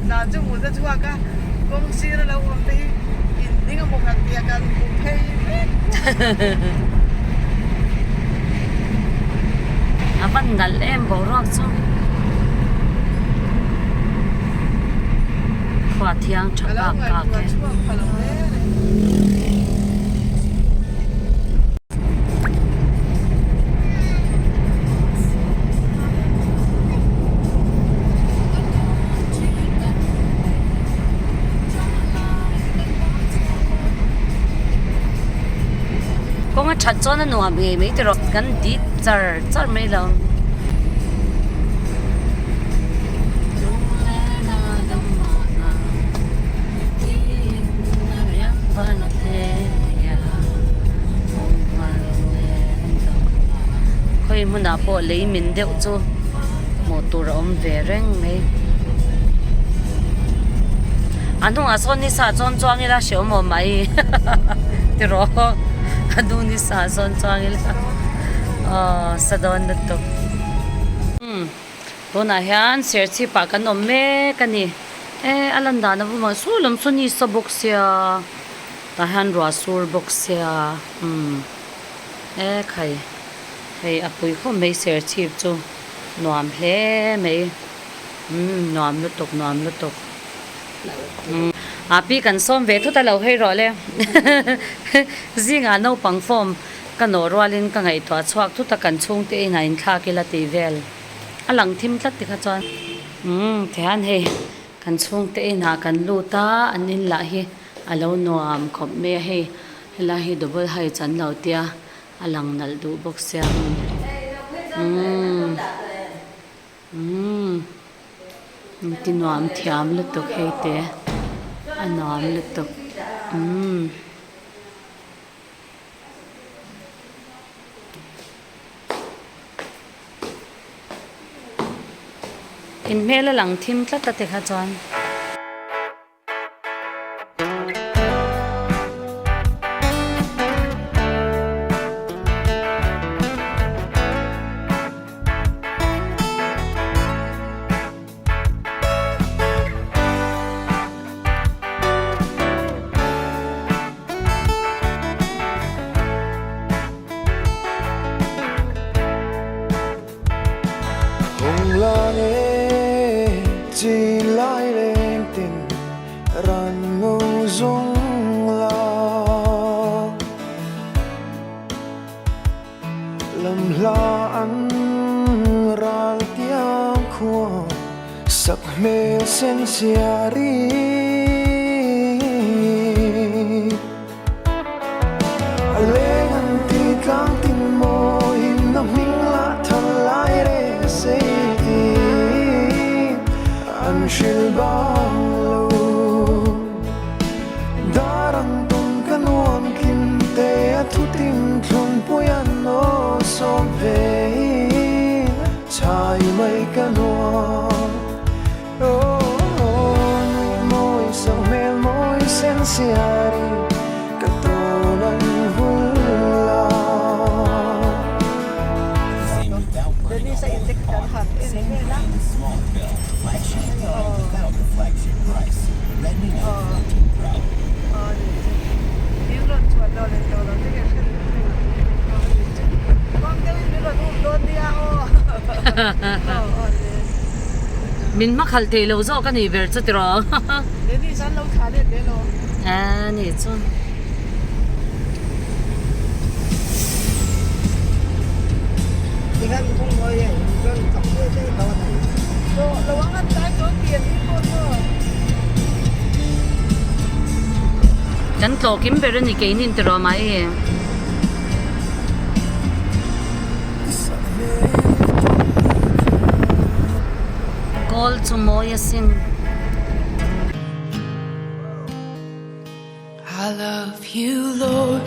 là chúng muốn ra chua cả công sĩ là lâu thì đi ngang một hàng tiệcกันบุฟเฟ่à vẫn đặt em bỏ rác chứ khoa thiang chắc cả cái có cái chặt cho nó nuông mấy mấy cái gần tí char mấy lần khơi muốn đã bỏ lấy mình đeo cho một tổ ôm về reng mấy anh không ăn ni sa chọn chọn cái là xíu mà mày thì rồi anh ni sa chọn chọn cái là sa đón được to bữa nay hắn sẽ chỉ bắt cái nôm mẹ cái này alan đã nó mà số làm số ni sa boxia ta han rồi số boxia khai hay apoi không mấy sẽ chỉ cho nôm hết mấy nôm lót tục api kan som ve thu ta lo hei ro le zinga no pang form kan no rolin ka ngai to chuak thu ta kan chung te ina in kha ke la ti vel alang thim tlat ti kha chuan thian he kan chung te ina kan lu ta anin la hi alo nuam khop me he la hi double hai chan lo tia alang nal du box sia tin nuam thiam lu tok he te anom lu tok in mela lang thim tla ta te kha chuan la ne chỉ lại lên tình ran ngô dung la lầm la ăn ra tiếng khua sắc mê sen xia ri lên ăn thì càng tình môi nằm mình la thật lại để say shil bang lo darang tung kanuam kim te thu tim thun puyan no som ve chai mai kanuam moi sang mel moi sen siari katonan hulla Jadi saya intikkan hak ini lah. Without reflection price. Let me know if you're too proud. Iron chuan lo le lo te ke khen. Con cái iron don dia min ma khal te lo zo ka ni ver chu ti ro để đi san lâu thả để lo. ni chu Thì kan không nói gì, kan tập để tao này. Lo ang tay có tiền đi con nữa. kan to kim ver ni ke nin ti ro mai call to moya sin I love you, Lord.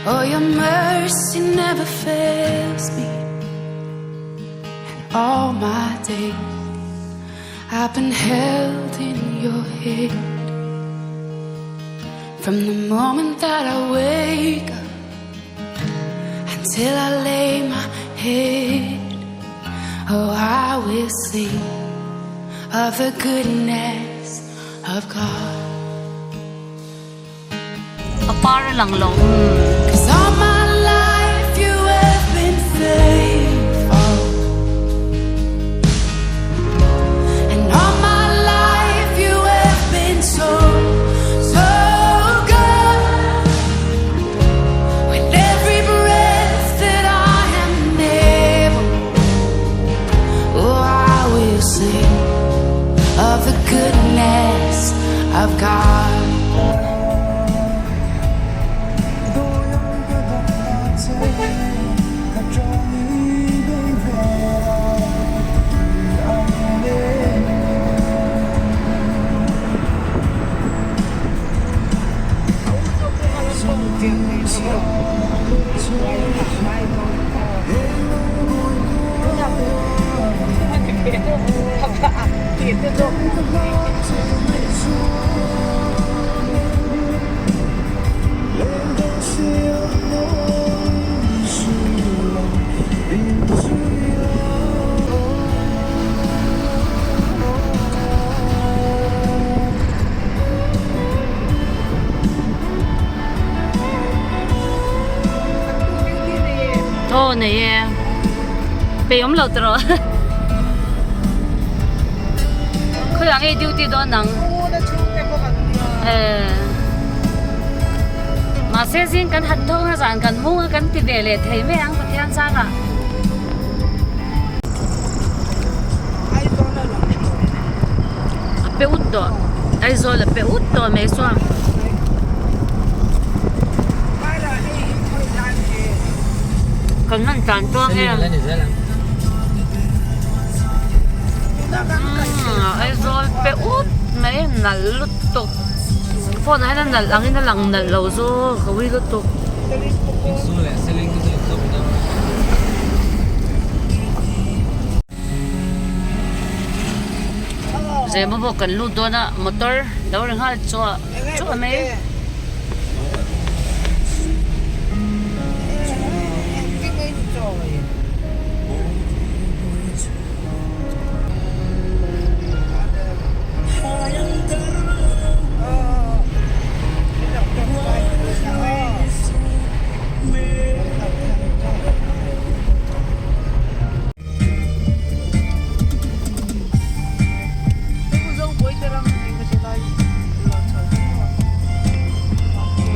Oh, your mercy never fails me. And all my days I've been held in your hand. From the moment that I wake up until I lay my head, oh, I will sing of the goodness of God. Para lang long. 'Cause all my life you have been faithful, and all my life you have been so, so good. With every breath that I am able, oh, I will sing of the goodness of God. Oh, nè. Bị ốm lâu rồi. Khơi ăn ấy duty đó nắng. Mà sẽ riêng cần hạt thông hay rằng cần mua cần tìm về để thấy mấy ăn có thể ăn sao cả. Pe út đó. Ai rồi là pe út đó mấy xoa. Còn năn tàn to em. Ai rồi pe út mấy nà lút tục. Phone hay nà lăng nà lâu rồi có vi lút tục. Giờ mà bộ cần lút đó na motor đâu rồi ha cho mấy.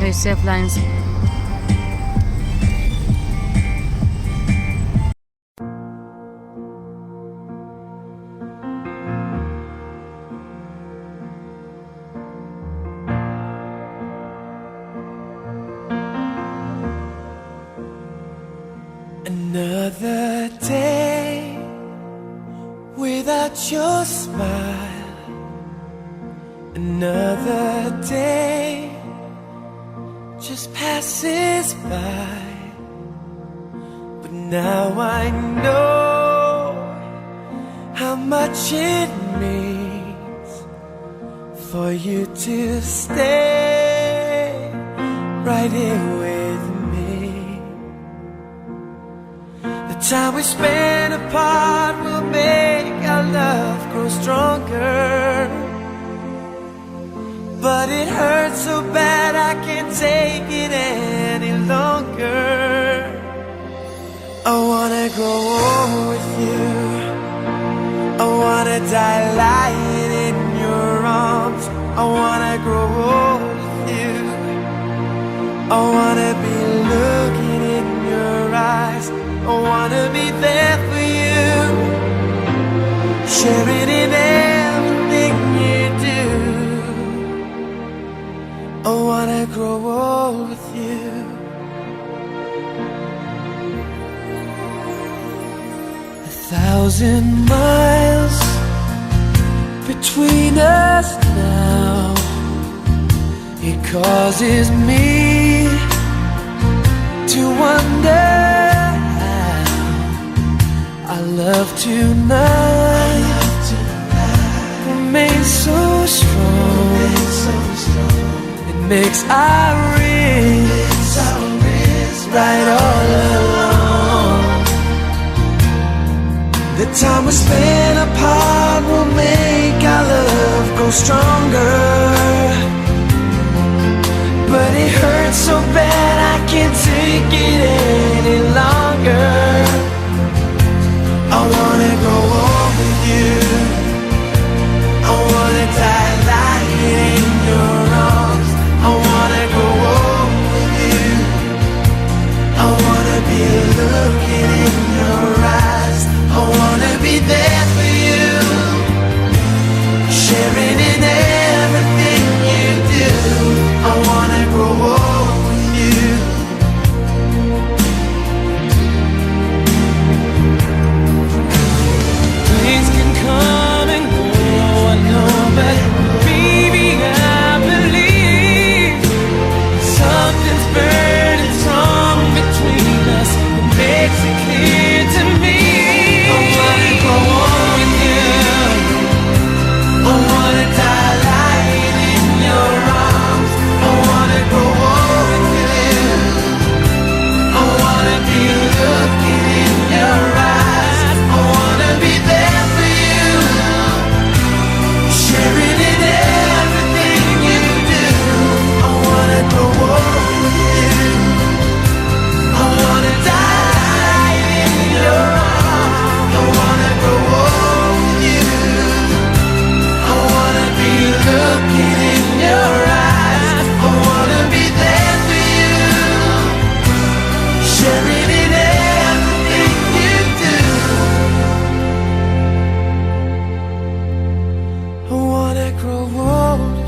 Very safe lines. Another day without your smile. Another day just passes by. But now I know how much it means for you to stay right here with me. The time we spend apart will make our love grow stronger. But it hurts so bad I can't take it any longer. I wanna grow old with you. I wanna die lying in your arms. I wanna grow old with you. I wanna be looking in your eyes. I wanna be there for you, sharing in everything you do. I wanna grow old with you. A 1,000 miles between us now. It causes me to wonder how our love tonight remains so strong. It makes our wrists right all along. The time we spend apart will make our love grow stronger, but it hurts so bad I can't take it any longer. I wanna grow old with you, I wanna die lying in your arms. I wanna grow old with you, I wanna be looking in your eyes. I wanna be there for you, sharing in everything you do. I wanna grow old with you. Things can come and go, I know, but baby, I believe something's burning strong between us. It makes it clear to me. I wanna grow old with you, I wanna die lying in your arms. I wanna grow old with you, I wanna be looking in your eyes. I wanna be there for you, sharing in everything you do. I wanna grow old with you, I wanna die in your arms. I wanna grow old with you, I wanna be looking in your eyes. I wanna be there for you, sharing in everything you do. I wanna grow old